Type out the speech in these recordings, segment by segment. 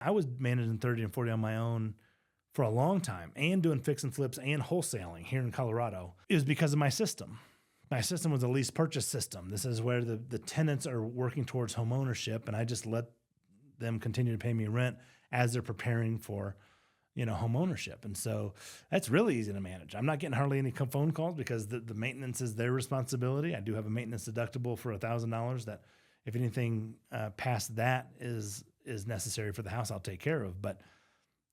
I was managing 30 and 40 on my own for a long time and doing fix and flips and wholesaling here in Colorado. It was because of my system. My system was a lease purchase system. This is where the tenants are working towards home ownership, and I just let them continue to pay me rent as they're preparing for, home ownership. And so that's really easy to manage. I'm not getting hardly any phone calls because the maintenance is their responsibility. I do have a maintenance deductible for $1,000 that if anything past that is necessary for the house, I'll take care of. But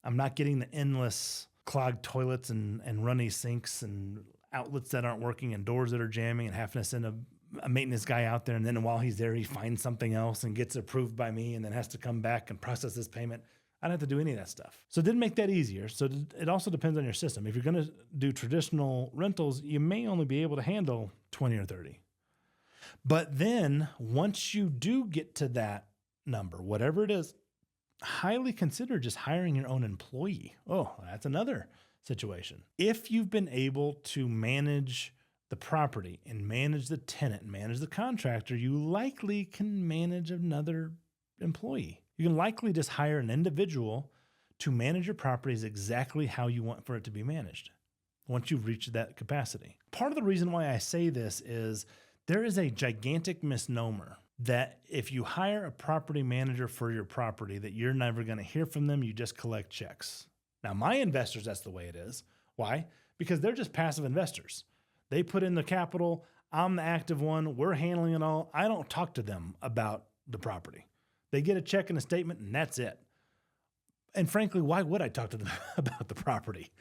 I'm not getting the endless clogged toilets and runny sinks and outlets that aren't working and doors that are jamming and having to send a maintenance guy out there. And then while he's there, he finds something else and gets approved by me and then has to come back and process this payment. I don't have to do any of that stuff. So it didn't make that easier. So it also depends on your system. If you're going to do traditional rentals, you may only be able to handle 20 or 30. But then once you do get to that number, whatever it is, highly consider just hiring your own employee. Oh, that's another situation. If you've been able to manage the property and manage the tenant and manage the contractor, you likely can manage another employee. You can likely just hire an individual to manage your properties exactly how you want for it to be managed once you've reached that capacity. Part of the reason why I say this is there is a gigantic misnomer that if you hire a property manager for your property, that you're never going to hear from them. You just collect checks. Now, my investors, that's the way it is. Why? Because they're just passive investors. They put in the capital. I'm the active one. We're handling it all. I don't talk to them about the property. They get a check and a statement, and that's it. And frankly, why would I talk to them about the property?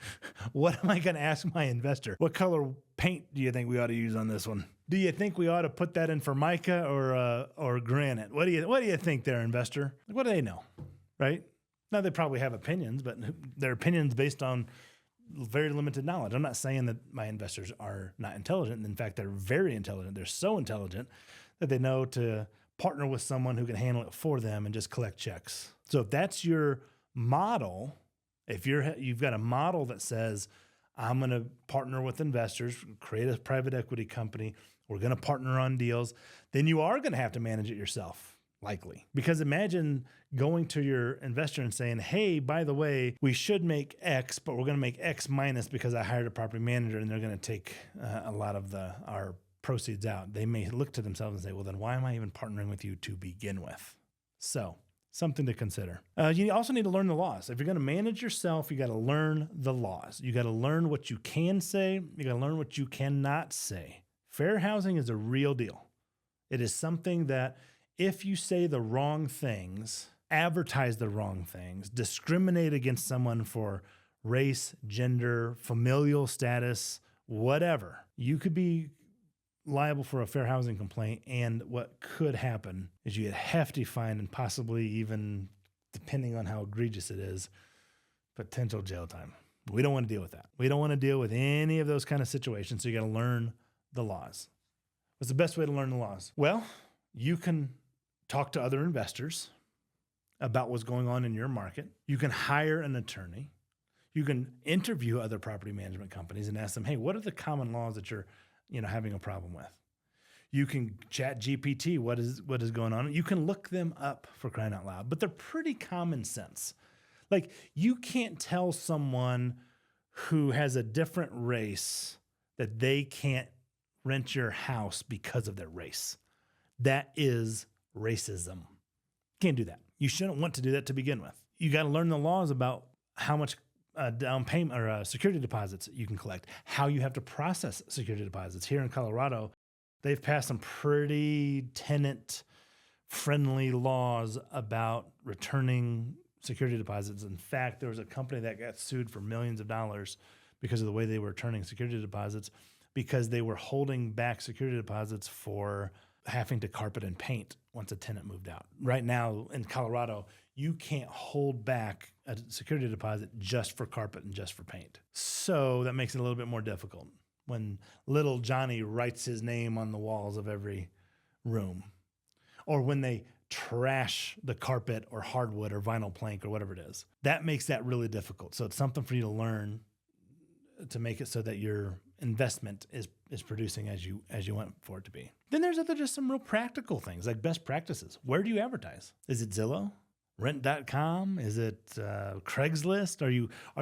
What am I going to ask my investor? What color paint do you think we ought to use on this one? Do you think we ought to put that in Formica or granite? What do you think there, investor? What do they know, right? Now, they probably have opinions, but their opinions based on very limited knowledge. I'm not saying that my investors are not intelligent. In fact, they're very intelligent. They're so intelligent that they know to partner with someone who can handle it for them and just collect checks. So if that's your model, if you've got a model that says, I'm going to partner with investors, create a private equity company, we're going to partner on deals, then you are going to have to manage it yourself, likely. Because imagine going to your investor and saying, hey, by the way, we should make X, but we're going to make X minus because I hired a property manager and they're going to take a lot of our proceeds out. They may look to themselves and say, well, then why am I even partnering with you to begin with? So something to consider. You also need to learn the laws. If you're going to manage yourself, you got to learn the laws. You got to learn what you can say. You got to learn what you cannot say. Fair housing is a real deal. It is something that if you say the wrong things, advertise the wrong things, discriminate against someone for race, gender, familial status, whatever, you could be liable for a fair housing complaint. And what could happen is you get a hefty fine and possibly even, depending on how egregious it is, potential jail time. We don't want to deal with that. We don't want to deal with any of those kind of situations. So you got to learn the laws. What's the best way to learn the laws? Well, you can talk to other investors about what's going on in your market. You can hire an attorney. You can interview other property management companies and ask them, hey, what are the common laws that you're having a problem with? You can chat GPT, what is going on. You can look them up, for crying out loud, but they're pretty common sense. Like, you can't tell someone who has a different race that they can't rent your house because of their race. That is racism. Can't do that. You shouldn't want to do that to begin with. You got to learn the laws about how much down payment or security deposits you can collect, how you have to process security deposits. Here in Colorado, they've passed some pretty tenant-friendly laws about returning security deposits. In fact, there was a company that got sued for millions of dollars because of the way they were returning security deposits, because they were holding back security deposits for having to carpet and paint once a tenant moved out. Right now in Colorado, you can't hold back a security deposit just for carpet and just for paint. So that makes it a little bit more difficult when little Johnny writes his name on the walls of every room, or when they trash the carpet or hardwood or vinyl plank or whatever it is. That makes that really difficult. So it's something for you to learn to make it so that your investment is producing as you want for it to be. Then there's just some real practical things like best practices. Where do you advertise? Is it Zillow? Rent.com? Is it Craigslist? Are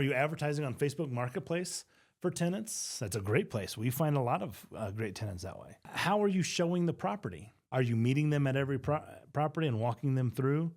you advertising on Facebook Marketplace for tenants? That's a great place. We find a lot of great tenants that way. How are you showing the property? Are you meeting them at every property and walking them through?